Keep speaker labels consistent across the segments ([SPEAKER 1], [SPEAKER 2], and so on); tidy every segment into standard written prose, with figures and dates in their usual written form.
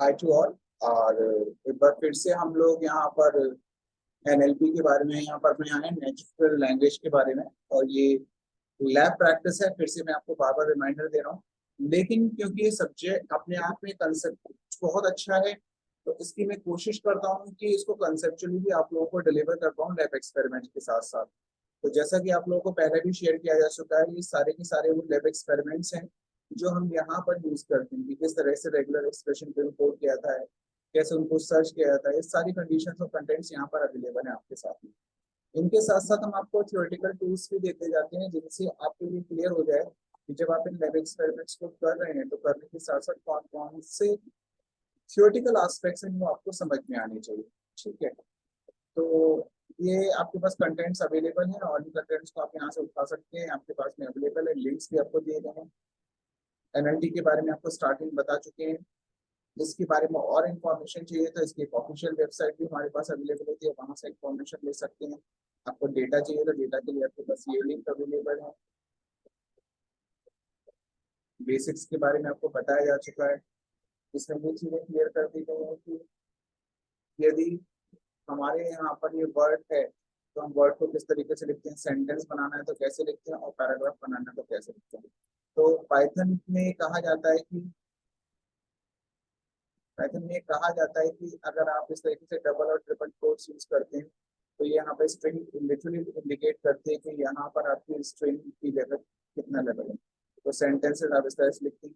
[SPEAKER 1] High to all. और एक बार फिर से हम लोग यहाँ पर एनएलपी के बारे में यहाँ पर मैं आए नेचुरल लैंग्वेज के बारे में। और ये लैब प्रैक्टिस है, फिर से मैं आपको बार बार रिमाइंडर दे रहा हूँ। लेकिन क्योंकि ये सब्जेक्ट अपने आप में कंसेप्ट बहुत अच्छा है, तो इसकी मैं कोशिश करता हूँ कि इसको कंसेप्चुअली भी आप लोगों को डिलीवर कर पाऊँ लैब एक्सपेरिमेंट के साथ साथ। तो जैसा कि आप लोगों को पहले भी शेयर किया जा चुका है, ये सारे के सारे वो लैब एक्सपेरिमेंट्स हैं जो हम यहाँ पर यूज करते हैं कि किस तरह से रेगुलर एक्सप्रेशन को इम्पोर्ट किया जाता है, कैसे उनको सर्च किया जाता है। ये सारी कंडीशंस और कंटेंट्स यहाँ पर अवेलेबल है आपके साथ में। इनके साथ साथ हम आपको थियोरेटिकल टूल्स भी देते जाते हैं जिनसे आपके लिए क्लियर हो जाए कि जब आप इन लैब एक्सपेरिमेंट्स को कर रहे हैं तो करने के साथ साथ कौन कौन से थियोरेटिकल एस्पेक्ट्स हैं वो आपको समझ में आने चाहिए। ठीक है, तो ये आपके पास कंटेंट्स अवेलेबल हैं और इन कंटेंट्स को आप यहाँ से उठा सकते हैं, आपके पास में अवेलेबल है। लिंक्स भी आपको दिए गए हैं। एनएलटी के बारे में आपको स्टार्टिंग बता चुके हैं। इसके बारे में और इन्फॉर्मेशन चाहिए तो इसकी एक ऑफिशियल वेबसाइट भी हमारे पास अवेलेबल होती है, वहां से इन्फॉर्मेशन ले सकते हैं। आपको डेटा चाहिए तो डेटा के लिए आपके पास ये लिंक अवेलेबल है। बेसिक्स के बारे में आपको बताया जा चुका है। इसमें ये चीजें क्लियर कर दी गई है कि यदि हमारे यहाँ पर ये वर्ड है तो हम वर्ड को किस तरीके से लिखते हैं, सेंटेंस बनाना है तो कैसे लिखते हैं, और पैराग्राफ बनाना है तो कैसे लिखते हैं। तो पाइथन में कहा जाता है कि अगर आप इस तरीके से डबल और ट्रिपल कोट्स यूज करते हैं तो ये यहाँ पे स्ट्रिंग लिटरली इंडिकेट करते हैं कि यहाँ पर आपकी स्ट्रिंग की लेवल कितना लेवल है। तो सेंटेंसेस आप इस तरह से लिखते हैं।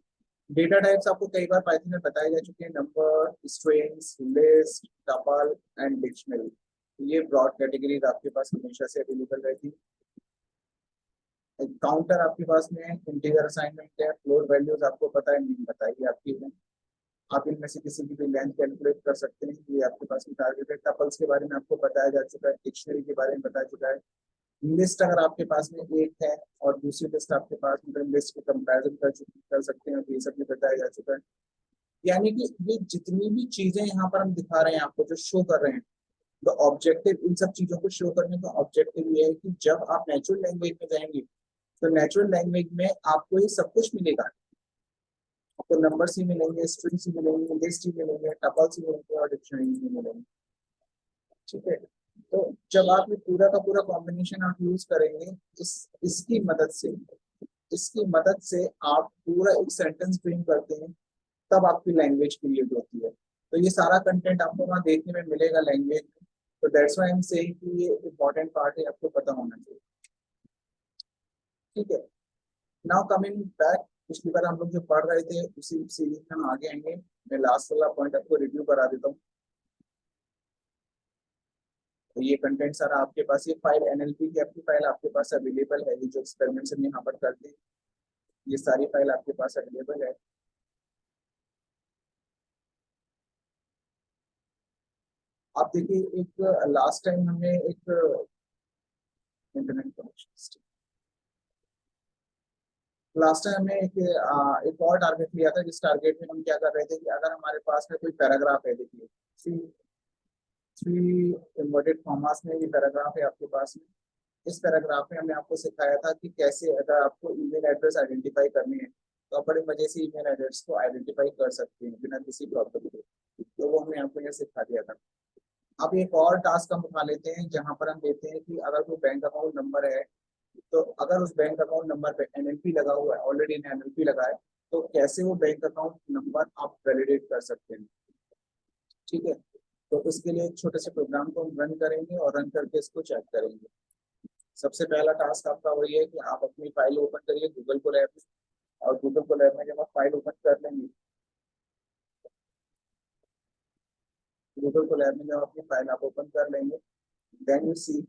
[SPEAKER 1] डेटा टाइप्स आपको कई बार पाइथन में बताए जा चुके हैं, number, strings, list, tuple and dictionary. ये ब्रॉड कैटेगरीज आपके पास हमेशा से अवेलेबल रहती है। काउंटर आपके पास में है, इंटीजर असाइनमेंट है, फ्लोट वैल्यूज आपको पता है, नहीं बताइए आपकी है। आप इनमें से किसी की भी लेंथ कैलकुलेट कर सकते हैं, ये आपके पास में टारगेट है। टपल्स के बारे में आपको बताया जा चुका है, डिक्शनरी के बारे में बताया चुका है। लिस्ट अगर आपके पास में एक है और दूसरी लिस्ट आपके पास में, लिस्ट के कंपैरिजन कर सकते हैं, तो ये सब भी बताया जा चुका है। यानी कि ये जितनी भी चीजें यहाँ पर हम दिखा रहे हैं आपको, जो शो कर रहे हैं, तो ऑब्जेक्टिव इन सब चीजों को शो करने का ऑब्जेक्टिव ये है कि जब आप नेचुरल लैंग्वेज में जाएंगे तो नेचुरल लैंग्वेज में आपको ये सब कुछ मिलेगा। आपको नंबर्स ही मिलेंगे, स्ट्रिंग्स ही मिलेंगे, लिस्ट ही मिलेंगे, टपल्स ही मिलेंगे और डिक्शनरी ही मिलेंगे। ठीक है, तो जब आप ये पूरा का पूरा कॉम्बिनेशन आप यूज करेंगे, इस इसकी मदद से इसकी मदद से आप पूरा एक सेंटेंस फ्रेम करते हैं, तब आपकी लैंग्वेज क्रिएट होती है। तो ये सारा कंटेंट आपको वहाँ देखने में मिलेगा लैंग्वेज में। तो that's why I am saying कि ये इम्पोर्टेंट पार्ट है, आपको पता होना चाहिए। ठीक है, नाउ कमिंग बैक, पिछली बार हम लोग जो पढ़ रहे थे उसी सीरीज में हम आगे आएंगे। मैं लास्ट वाला पॉइंट आपको रिव्यू करा देता हूँ। तो ये कंटेंट सारा आपके पास, ये फाइल एनएलपी की आपकी फाइल आपके पास अवेलेबल है। ये जो एक्सपेरिमेंट्स हम यहाँ पर करते हैं ये सारी फाइल आपके पास अवेलेबल है। आप देखिए, एक लास्ट टाइम हमने एक इंटरनेट कनेक्शन, लास्ट टाइम हमने एक और टारगेट लिया था, जिस टारगेट में हम क्या कर रहे थे कि अगर हमारे पास में कोई पैराग्राफ है, देखिए थ्री थ्री इन्वर्टेड कॉमास में ये पैराग्राफ है आपके पास में। इस पैराग्राफ में हमने आपको सिखाया था कि कैसे अगर आपको ईमेल एड्रेस आइडेंटिफाई करनी है तो आप बड़े मजे से ईमेल एड्रेस को आइडेंटिफाई कर सकते हैं बिना किसी प्रॉब्लम के। तो वो हमने आपको ये सिखा दिया था। अब एक और टास्क हम उठा लेते हैं जहां पर हम देते हैं कि अगर कोई बैंक अकाउंट नंबर है, तो अगर उस बैंक अकाउंट नंबर पे एनएलपी लगा हुआ है, ऑलरेडी एनएलपी लगा है, तो कैसे वो बैंक अकाउंट नंबर आप वैलिडेट कर सकते हैं। ठीक है, तो इसके लिए एक छोटे से प्रोग्राम को हम रन करेंगे और रन करके इसको चेक करेंगे। सबसे पहला टास्क आपका वही है कि आप अपनी फाइल ओपन करिए गूगल को लैब में। और गूगल को लैब में जब आप फाइल ओपन कर लेंगे, गूगल को लैब में जब अपनी फाइल आप ओपन कर लेंगे, देन यू सी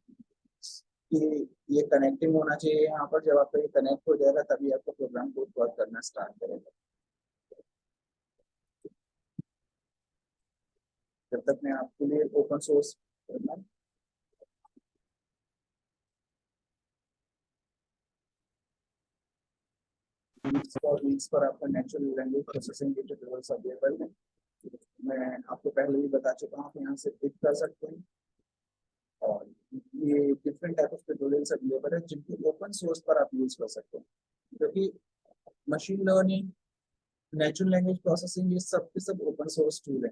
[SPEAKER 1] कि ये कनेक्टिंग होना चाहिए। यहाँ पर जब आपका ये कनेक्ट हो जाएगा तभी आपको प्रोग्राम को वर्क करना स्टार्ट करेगा। जब तक मैं आपके लिए ओपन सोर्स वीक्स पर आपका नेचुरल लैंग्वेज प्रोसेसिंग के ट्यूटोरियल्स अवेलेबल है। मैं आपको पहले भी बता चुका हूँ, यहाँ से पिक कर सकते हैं। और ये different type of tutorials available है जिनकी ओपन सोर्स पर आप यूज कर सकते हैं, क्योंकि machine learning natural language processing ये सब के सब ओपन सोर्स टूल है।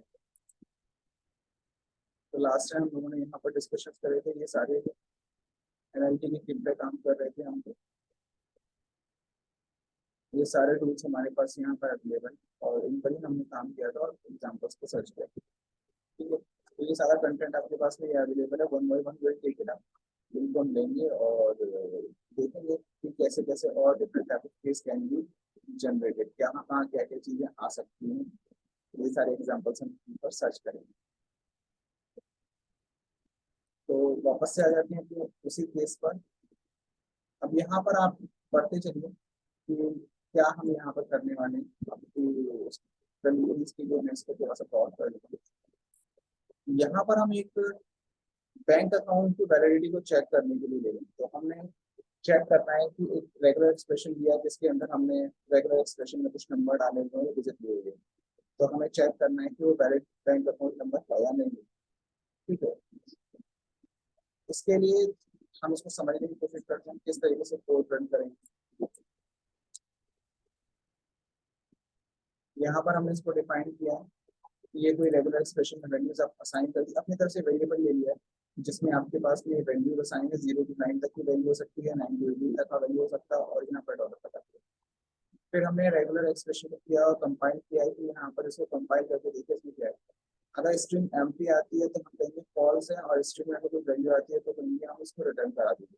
[SPEAKER 1] तो लास्ट टाइम हम लोगों ने यहाँ पर डिस्कशन करे थे, ये सारे एनएलपी की किट पे काम कर रहे थे हम तो। ये सारे टूल्स हमारे पास यहाँ पर अवेलेबल, और इन पर ही हमने काम किया था और एग्जाम्पल्स को सर्च किया। ठीक है, तो ये सारा कंटेंट आपके पास में अवेलेबल है, one by one wait take it up, इनको हम लेंगे और देखेंगे कि कैसे कैसे और different type of case can be generated, क्या कहाँ क्या क्या चीजें आ सकती हैं। ये सारे एग्जांपल्स हम इन पर सर्च करेंगे। तो वापस से आ जाते हैं तो उसी केस पर। अब यहाँ पर आप पढ़ते चलिए कि क्या हम यहाँ पर करने वाले हैं। इसके लिए मैं इसको थोड़ा सा पॉज कर लूँगा। यहाँ पर हम एक बैंक अकाउंट की वैलिडिटी को चेक करने के लिए ले लेंगे। तो हमने चेक करना है कि एक रेगुलर एक्सप्रेशन दिया है जिसके अंदर हमने रेगुलर एक्सप्रेशन में कुछ नंबर डाले हुए हैं, डिजिट दिए हुए हैं। तो हमें चेक करना है कि वो वैलिड बैंक अकाउंट नंबर है या नहीं। ठीक है, इसके लिए हम इसको समझने की कोशिश करते हैं किस तरीके से कोड रन करेंगे। यहाँ पर हमने इसको डिफाइन किया है, ये कोई रेगुलर एक्सप्रेशन में वैल्यूज आप असाइन कर दी, अपनी तरफ से वेरिएबल ले लिया है जिसमें आपके पास ये वैल्यूज असाइन है, 0 to 9 तक की वैल्यू हो सकती है, 9 to 18 तक का वैल्यू हो सकता है, और यहाँ पर डॉलर तक का। फिर हमने रेगुलर एक्सप्रेशन को किया और कंपाइल किया है कि यहाँ पर इसको कंपाइल करके देखिए इसमें क्या है। अगर स्ट्रिंग एम्प्टी आती है तो हम कहेंगे फॉल्स है, और स्ट्रिंग में अगर कोई वैल्यू आती है तो कहेंगे हम इसको रिटर्न करा देंगे।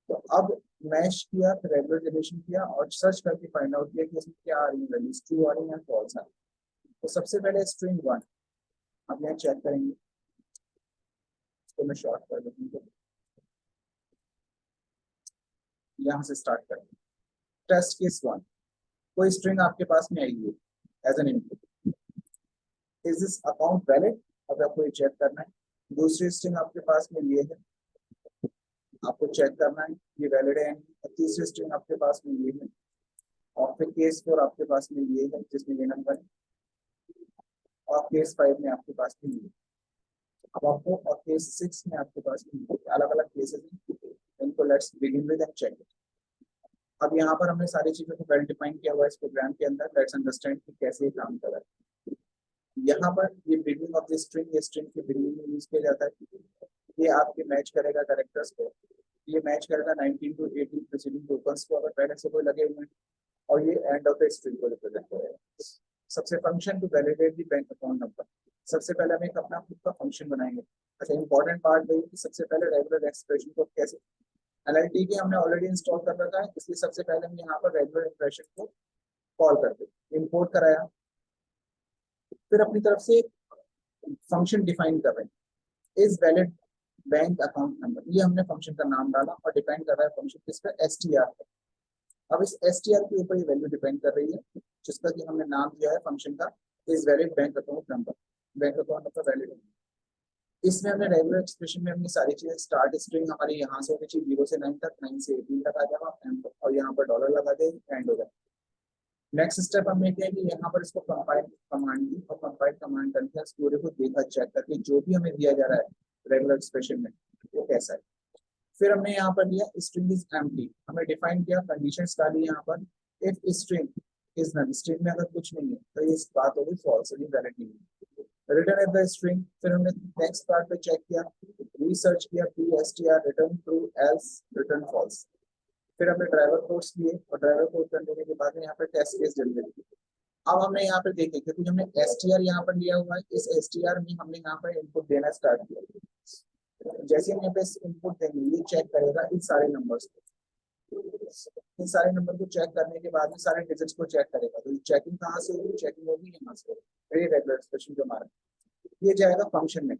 [SPEAKER 1] तो अब मैश किया, रेगुलर रिलेशन किया और सर्च करके फाइंड आउट किया कि इसमें क्या आ रही है वैल्यूज, ट्रू आ रही है या फॉल्स आ रही है। तो सबसे पहले स्ट्रिंग 1 हम यहाँ चेक करेंगे, इसको मैं शॉर्ट कर देती हूँ, यहाँ से स्टार्ट करेंगे। टेस्ट केस 1, कोई स्ट्रिंग आपके पास में आई है as an input, is this account valid, अब आपको ये चेक करना है। दूसरी स्ट्रिंग आपके पास में ये है, आपको चेक करना है ये वैलिड है। तीसरी स्ट्रिंग आपके पास में ये है, और फिर केस 4 आपके पास में ये है जिसमें ये नंबर है, और केस 5 में आपके पास में ये है। अब आपको और केस 6 में आपके पास में अलग अलग केसेस हैं, इनको let's begin with and check. अब यहाँ पर हमने सारी चीजों को वेल डिफाइन किया हुआ है इस प्रोग्राम के अंदर, लेट्स अंडरस्टैंड कि कैसे ये काम कर रहा है। यहाँ पर ये बिगिनिंग ऑफ द स्ट्रिंग, ये स्ट्रिंग के बिगिनिंग में यूज किया जाता है। ये आपके मैच करेगा कैरेक्टर्स को, ये मैच करेगा 19 to 18 प्रीसीडिंग टोकन्स को अगर पहले से कोई लगे हुए हैं, और ये एंड ऑफ द स्ट्रिंग को रिप्रेजेंट करेगा। सबसे function to validate the bank account number, सबसे पहले हम एक अपना खुद का फंक्शन बनाएंगे। अच्छा, इंपॉर्टेंट पार्ट है कि सबसे पहले रेगुलर एक्सप्रेशन को कैसे, एलएलटी के हमने ऑलरेडी इंस्टॉल कर रखा है, इसलिए सबसे पहले हम यहाँ पर रेगुलर एक्सप्रेशन को कॉल करते इंपोर्ट कराया, फिर अपनी तरफ से फंक्शन डिफाइन कर रहे हैं is valid bank account number, ये हमने फंक्शन का नाम डाला और डिफाइन कर रहा है फंक्शन किसका, एसटीआर। अब इस एसटीआर के ऊपर ये वैल्यू डिपेंड कर रही है जिसका कि हमने नाम दिया है फंक्शन का is valid bank account number, bank account number valid. इसमें हमने रेगुलर एक्सप्रेशन में हमने सारी चीजें, स्टार्ट स्ट्रिंग हमारी यहाँ से होनी चाहिए 0 से 9 तक, 9 से 18 तक आ जाएगा, और यहाँ पर डॉलर लगा दे, एंड हो जाए। नेक्स्ट स्टेप हमने किया कि यहाँ पर इसको कंपाइल कमांड दी, और कंपाइल कमांड करके इस पूरे को देखा, चेक करके जो भी हमें दिया जा रहा है रेगुलर एक्सप्रेशन में वो कैसा है। फिर हमने यहाँ पर लिया स्ट्रिंग इज एम्प्टी, हमने डिफाइन किया, कंडीशंस डाली यहाँ पर, if string is null, string में अगर कुछ नहीं है तो ये बात होगी फॉल्स, होगी वैलिड नहीं है। रिटर्न एट द स्ट्रिंग, फिर हमने नेक्स्ट पार्ट पे चेक किया, रिसर्च किया, PSTR return true else return false. फिर हमने ड्राइवर कोड्स लिए, और ड्राइवर कोड करने के बाद में यहाँ पर टेस्ट केस जनरेट किया। अब हमने यहाँ पर देखे क्योंकि हमने STR यहाँ पर लिया हुआ है, इस STR में हमने यहाँ पर इनपुट देना स्टार्ट किया। जैसे हम यहाँ पे इनपुट देंगे ये चेक करेगा इन सारे नंबर्स को, इन सारे नंबर को चेक करने के बाद में सारे डिजिट्स को चेक करेगा। तो चेकिंग कहाँ से होगी, चेकिंग होगी यहाँ से, रेगुलर एक्सप्रेशन जो हमारा ये जाएगा फंक्शन में।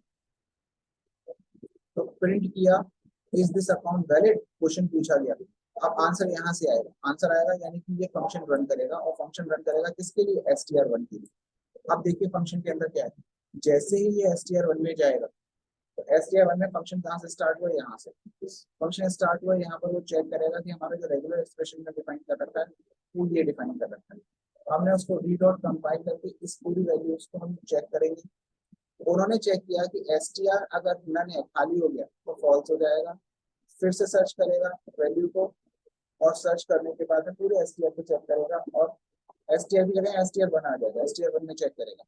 [SPEAKER 1] तो प्रिंट किया is this account valid, question पूछा गया, अब आंसर यहाँ से आएगा, आंसर आएगा यानी कि ये फंक्शन रन करेगा, और फंक्शन रन करेगा किसके लिए, STR1 के लिए। अब देखिए फंक्शन के अंदर क्या है, जैसे ही ये STR1 में जाएगा तो STR1 में फंक्शन कहाँ से स्टार्ट हुआ, यहाँ से फंक्शन स्टार्ट हुआ, यहाँ पर वो चेक करेगा कि हमारा जो रेगुलर एक्सप्रेशन में डिफाइन कर रखा है वो ये डिफाइन कर रखा है। हमने उसको रीड आउट कंपाइल करके इस पूरी वैल्यूज को हम चेक करेंगे। उन्होंने चेक किया कि STR अगर नन है, खाली हो गया तो फॉल्स हो जाएगा। फिर से सर्च करेगा वैल्यू को, और सर्च करने के बाद में पूरे STR को चेक करेगा, और STR की जगह STR1 आ जाएगा, STR1 में चेक करेगा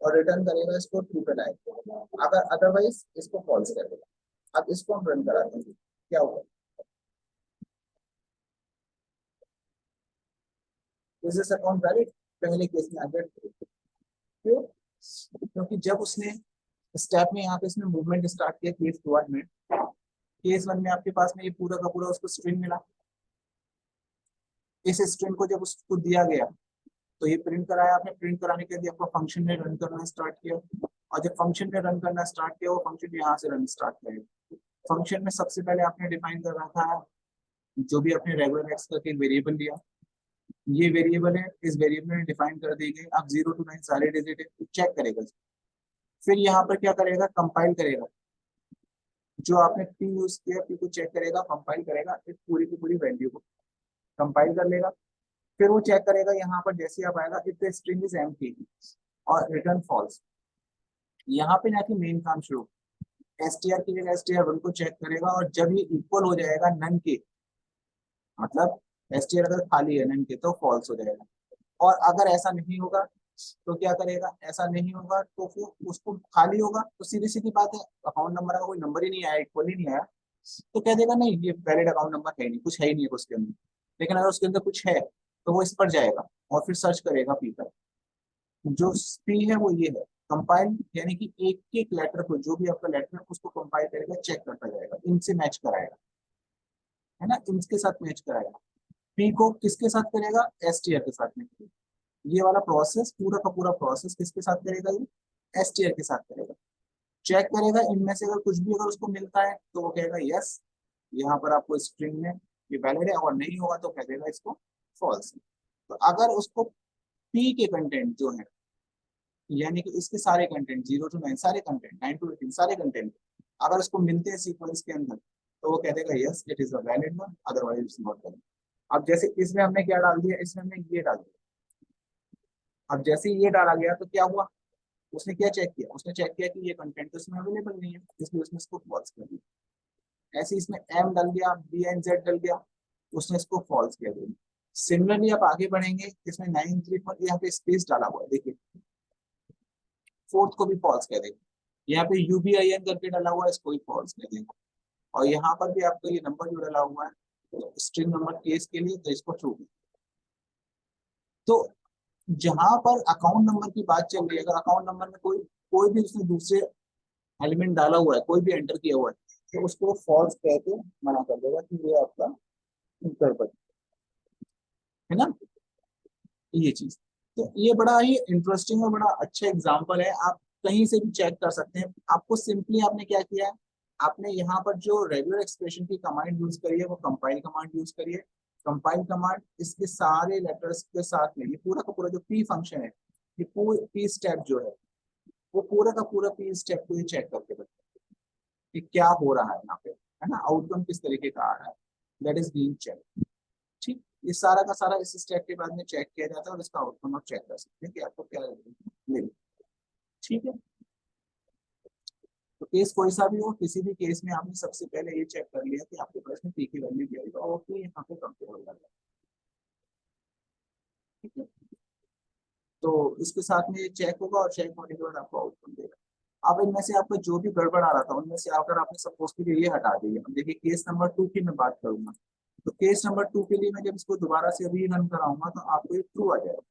[SPEAKER 1] और रिटर्न करेगा इसको ट्रू पे लाएगा, अगर अदरवाइज इसको फॉल्स कर देगा। अब इसको हम रन कराते हैं, क्या होगा? Is this account valid? पहले केस में आ गया। क्यों? क्योंकि जब उसने स्टेप में यहाँ पे इसने मूवमेंट स्टार्ट किया केस 1 में, केस 1 में आपके पास में ये पूरा का पूरा उसको स्ट्रिंग मिला। इस स्ट्रिंग को जब उसको दिया गया तो ये प्रिंट कराया आपने, प्रिंट कराने के बाद आपको फंक्शन में रन करना स्टार्ट किया, और जब फंक्शन में रन करना स्टार्ट किया वो फंक्शन यहाँ से रन स्टार्ट करेगा। फंक्शन में सबसे पहले आपने डिफाइन कर रखा है जो भी आपने रेगुलर एक्स करके वेरिएबल लिया, ये वेरिएबल है, इस वेरिएबल में डिफाइन कर दी गई, अब 0 to 9 सारे डिजिट है, चेक करेगा। फिर यहाँ पर क्या करेगा, कंपाइल करेगा, जो आपने पी यूज किया पी को चेक करेगा, कंपाइल करेगा, इस पूरी की पूरी वैल्यू को कंपाइल कर लेगा। फिर वो चेक करेगा यहाँ पर जैसे ही आप आएगा if the string is empty और रिटर्न फॉल्स, यहाँ पे जाके मेन काम शुरू। STR की जगह STR1 को चेक करेगा और जब ये इक्वल हो जाएगा नन के, मतलब STR अगर खाली है नन के तो फॉल्स हो जाएगा। और अगर ऐसा नहीं होगा तो क्या करेगा, ऐसा नहीं होगा तो फिर उसको खाली होगा तो सीधी सीधी बात है, अकाउंट नंबर का कोई नंबर ही नहीं आया, इक्वल ही नहीं आया, तो कह देगा नहीं ये वैलिड अकाउंट नंबर है नहीं, कुछ है ही नहीं है उसके अंदर। लेकिन अगर उसके अंदर कुछ है तो वो इस पर जाएगा और फिर सर्च करेगा पी पर, जो पी है वो ये है कंपाइल, यानी कि एक एक लेटर को, जो भी आपका लेटर है उसको कंपाइल करेगा, चेक करता जाएगा, इनसे मैच कराएगा, है ना, इनके साथ मैच कराएगा। पी को किसके साथ करेगा, STR के साथ में करेगा। ये वाला प्रोसेस पूरा का पूरा प्रोसेस किसके साथ करेगा, ये STR के साथ करेगा। चेक करेगा इनमें से अगर कुछ भी अगर उसको मिलता है तो वो कहेगा यस, यहाँ पर आपको स्ट्रिंग में ये वैलिड है, और नहीं होगा तो कह देगा इसको फॉल्स। तो अगर उसको पी के कंटेंट जो है, यानी कि इसके सारे कंटेंट 0 to 9 सारे कंटेंट, 9 to 18 सारे कंटेंट अगर उसको मिलते हैं सीक्वेंस के अंदर तो वो कह देगा yes it is a valid one, otherwise it's not valid. अब जैसे इसमें हमने क्या डाल दिया, इसमें हमने ये डाल दिया, अब जैसे ये डाला गया तो क्या हुआ, उसने क्या चेक किया, उसने चेक किया कि ये कंटेंट तो इसमें अवेलेबल नहीं है, इसलिए उसने इसको फॉल्स कर दिया। ऐसे इसमें M डल गया, BNZ डल गया, उसने इसको फॉल्स कर दिया। सिमिलरली आप आगे बढ़ेंगे, इसमें 934 यहाँ पे स्पेस डाला हुआ है, देखिए फोर्थ को भी फॉल्स कर देगा। यहाँ पे UBIN करके डाला हुआ है, इसको भी फॉल्स कर देगा। और यहाँ पर भी आपका ये नंबर जो डाला हुआ है तो स्ट्रिंग नंबर केस के लिए, तो इसको ट्रू। तो जहां पर अकाउंट नंबर की बात चल रही है, अगर अकाउंट नंबर में कोई कोई भी उसने दूसरे एलिमेंट डाला हुआ है, कोई भी एंटर किया हुआ है, तो उसको फॉल्स कह के मना कर देगा कि ये आपका गड़बड़ है ना, ये चीज। तो ये बड़ा ही इंटरेस्टिंग और बड़ा अच्छा एग्जांपल है, आप कहीं से भी चेक कर सकते हैं। आपको सिंपली आपने क्या किया है, आपने यहाँ पर जो रेगुलर एक्सप्रेशन की कमांड यूज करी है वो कंपाइल कमांड यूज करिए। कंपाइल कमांड इसके सारे लेटर्स के साथ में, ये पूरा का पूरा जो पी फंक्शन है, ये पूरा पी स्टेप जो है वो पूरा का पूरा पी स्टेप को ये चेक करके बताए कि क्या हो रहा है यहाँ पे, है ना, आउटकम किस तरीके का आ रहा है, दैट इज बीइंग चेक। ठीक, ये सारा का सारा इस स्टेप के बाद में चेक किया जाता है और इसका आउटकम आप चेक कर सकते हैं कि आपको क्या मिले। ठीक है, तो केस कोई सा भी हो, किसी भी केस में आपने सबसे पहले ये चेक कर लिया कि आपके पास में पी की वैल्यू क्या है और फिर यहाँ पे कंपेयर होगा। ठीक है, तो इसके साथ में ये चेक होगा और चेक होने के बाद आपको आउटकम देगा। अब इनमें से आपको जो भी गड़बड़ आ रहा था उनमें से अगर आपने सपोज के लिए ये हटा दिया, अब देखिए केस नंबर 2 की मैं बात करूंगा, तो केस नंबर 2 के लिए मैं जब इसको दोबारा से अभी रन कराऊंगा तो आपको ये ट्रू आ जाएगा।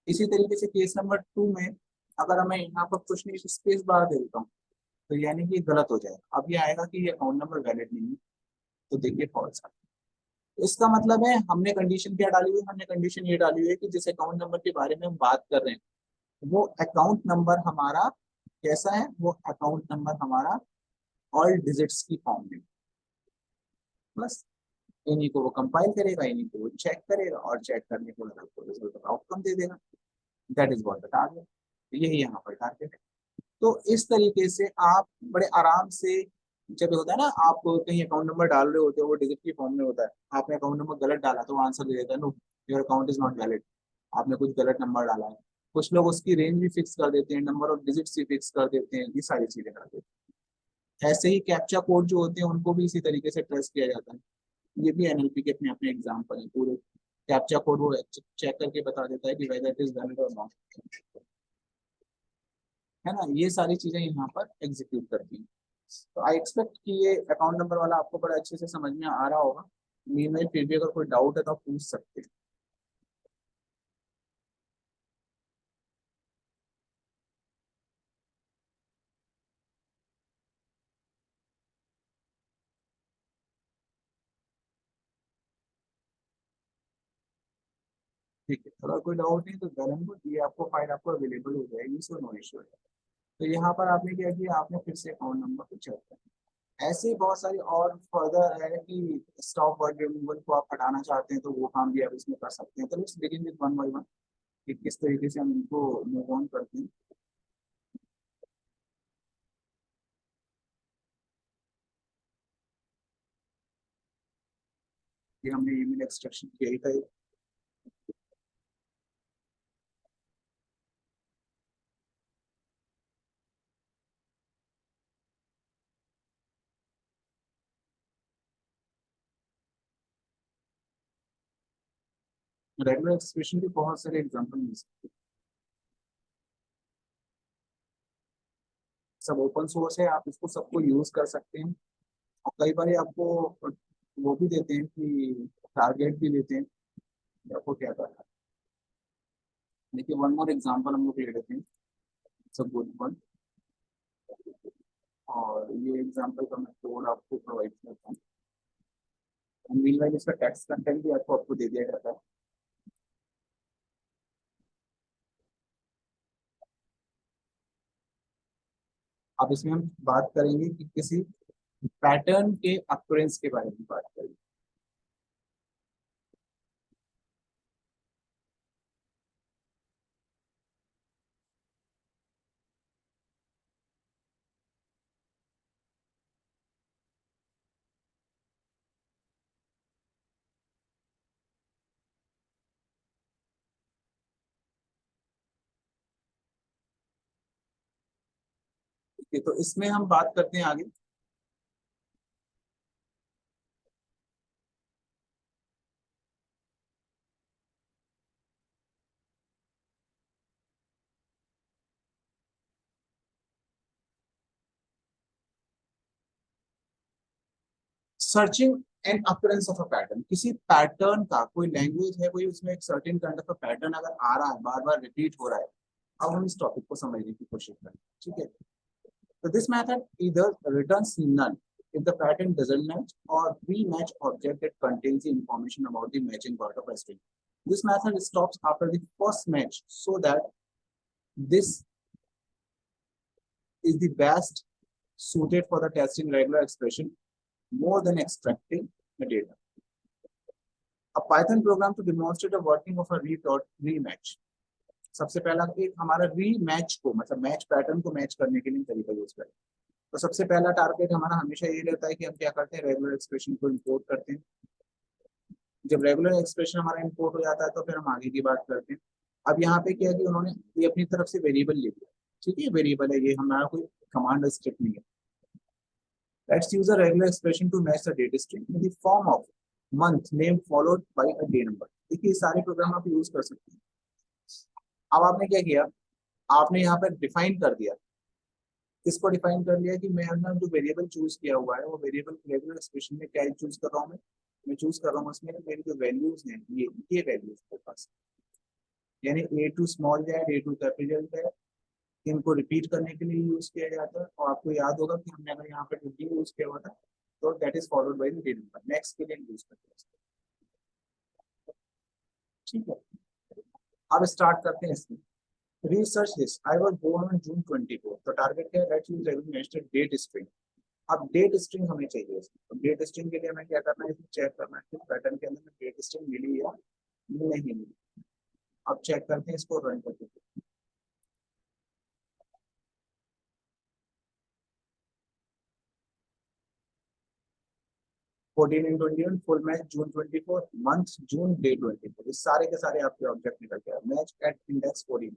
[SPEAKER 1] इसी तरीके से केस नंबर 2 में अगर मैं यहाँ पर कुछ नहीं स्पेस बार दे देता हूँ तो यानी कि गलत हो जाएगा, अब ये आएगा कि ये अकाउंट नंबर वैलिड नहीं है, तो देखिए फॉल्स आ। इसका मतलब है हमने कंडीशन क्या डाली हुई है, हमने कंडीशन ये डाली हुई है कि जिस अकाउंट नंबर के बारे में हम बात कर रहे हैं वो अकाउंट नंबर हमारा कैसा है, वो अकाउंट नंबर हमारा ऑल डिजिट्स की फॉर्म में, बस इन्हीं को वो कंपाइल करेगा, इन्हीं को वो चेक करेगा और चेक करने के बाद आपको रिजल्ट का आउटकम दे देगा। That is what the target, यही यहाँ पर टारगेट है। तो इस तरीके से आप बड़े आराम से, जब होता है ना आप कहीं अकाउंट नंबर डाल रहे होते हो वो डिजिट की फॉर्म में होता है, आपने अकाउंट नंबर गलत डाला तो वो आंसर दे देता है know your account is not valid, आपने कुछ गलत नंबर डाला है। कुछ लोग उसकी रेंज भी फिक्स कर देते हैं, नंबर ऑफ डिजिट्स भी फिक्स कर देते हैं, ये सारी चीजें कर देते हैं। ऐसे ही कैप्चा कोड जो होते हैं उनको भी इसी तरीके से ट्रेस किया जाता है। ये भी एनएलपी के अपने अपने एग्जाम्पल है पूरे। कैप्चा कोड वो चेक करके बता देता है कि वेदर इट इज वैलिड और नॉट, है ना। ये सारी चीजें यहाँ पर एग्जीक्यूट करती हैं। तो आई एक्सपेक्ट कि ये अकाउंट नंबर वाला आपको बड़ा अच्छे से समझ में आ रहा होगा। में फिर भी अगर कोई डाउट है तो आप पूछ सकते हैं। ठीक है, अगर कोई डाउट नहीं तो गरम को ये आपको फाइल आपको अवेलेबल हो जाएगी, सो नो इशू है। तो यहाँ पर आपने क्या किया, आपने फिर से अकाउंट नंबर को चेक किया। ऐसे ही बहुत सारी और फर्दर है कि स्टॉप वर्ड रिमूवल को आप हटाना चाहते हैं तो वो काम भी आप इसमें कर सकते हैं। तो let's begin with one by one कि किस तरीके से हम इनको मूव ऑन करते हैं। कि हमने ईमेल एक्सट्रैक्शन किया ही था। रेगुलर एक्सप्रेशन के बहुत सारे एग्जाम्पल मिल सकते हैं। सब ओपन सोर्स है, आप इसको सबको यूज कर सकते हैं। और कई बार ये आपको वो भी देते हैं कि टारगेट भी देते हैं कि आपको क्या करना है। देखिए वन मोर एग्जांपल हम लोग ले लेते हैं। सब गुड वन। और ये एग्जांपल का मैं कोड आपको प्रोवाइड करता हूँ। मीनवाइल इसका टेक्स्ट कंटेंट भी आपको आपको दे दिया जाता है। अब इसमें हम बात करेंगे कि किसी पैटर्न के अक्रेंस के बारे में बात करेंगे। ठीक है, तो इसमें हम बात करते हैं आगे। Searching and occurrence of a pattern, किसी पैटर्न का कोई लैंग्वेज है, कोई उसमें एक certain kind of a pattern अगर आ रहा है, बार बार रिपीट हो रहा है। अब हम इस टॉपिक को समझने की कोशिश करें। ठीक है, तो this method either returns null if the pattern doesn't match or pre-match object that contains the information about the matching part of a string. This method stops after the first match so that this is the best suited for the testing regular expression more than extracting the data. A Python program to demonstrate the working of a rematch. सबसे पहला एक हमारा rematch को मतलब match pattern को match करने के लिए तरीका यूज करें। तो सबसे पहला टारगेट हमारा हमेशा ये रहता है कि हम क्या करते हैं, रेगुलर एक्सप्रेशन को इंपोर्ट करते हैं। जब रेगुलर एक्सप्रेशन हमारा इंपोर्ट हो जाता है तो फिर हम आगे की बात करते हैं। अब यहाँ पे क्या है कि उन्होंने ये अपनी तरफ से वेरिएबल ले लिया। ठीक है, वेरिएबल है ये, हमारा कोई कमांड स्क्रिप्ट नहीं है। Let's use a regular expression to match the date string in the form of month name followed by a day number. देखिए सारे प्रोग्राम आप यूज कर सकते हैं। अब आपने क्या किया, आपने यहाँ पर डिफाइन कर दिया। इसको डिफाइन कर लिया कि मैं अपना जो वेरिएबल चूज किया हुआ है वो वेरिएबल रेगुलर एक्सप्रेशन में क्या चूज कर रहा हूँ मैं चूज कर रहा हूँ उसमें मेरी जो वैल्यूज हैं ये वैल्यूज के पास, यानी A to small Z A to capital Z, इनको रिपीट करने के लिए यूज किया जाता है। और आपको याद होगा कि हमने अगर यहाँ पे 20 यूज किया हुआ था तो that is followed by the day number, next के लिए यूज करते हैं। ठीक है, अब स्टार्ट करते हैं इसमें। Research this I was born on June 24, तो टारगेट क्या है, let's use nested date string. अब डेट स्ट्रिंग हमें चाहिए इसमें। तो डेट स्ट्रिंग के लिए हमें क्या करना है, इसमें चेक करना है कि पैटर्न के अंदर में डेट स्ट्रिंग मिली या नहीं मिली। अब चेक करते हैं इसको रन करके। 14 × 21 फुल मैच जून 24, मंथ जून, डे 24, इस सारे के सारे आपके ऑब्जेक्ट निकल गया मैच एट इंडेक्स 14।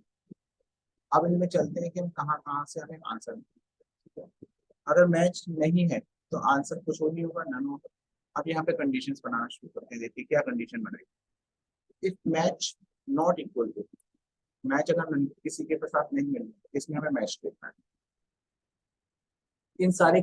[SPEAKER 1] अब इनमें चलते हैं कि हम कहाँ कहाँ से हमें आंसर। अगर मैच नहीं है तो आंसर कुछ और नहीं होगा, नन होगा। अब यहाँ पे कंडीशंस बनाना शुरू करते हैं। देखिए क्या कंडीशन बनाई। If match not equal to, match अगर किसी के साथ नहीं मिल रहा, इसमें हमें मैच देखना है। इन सारी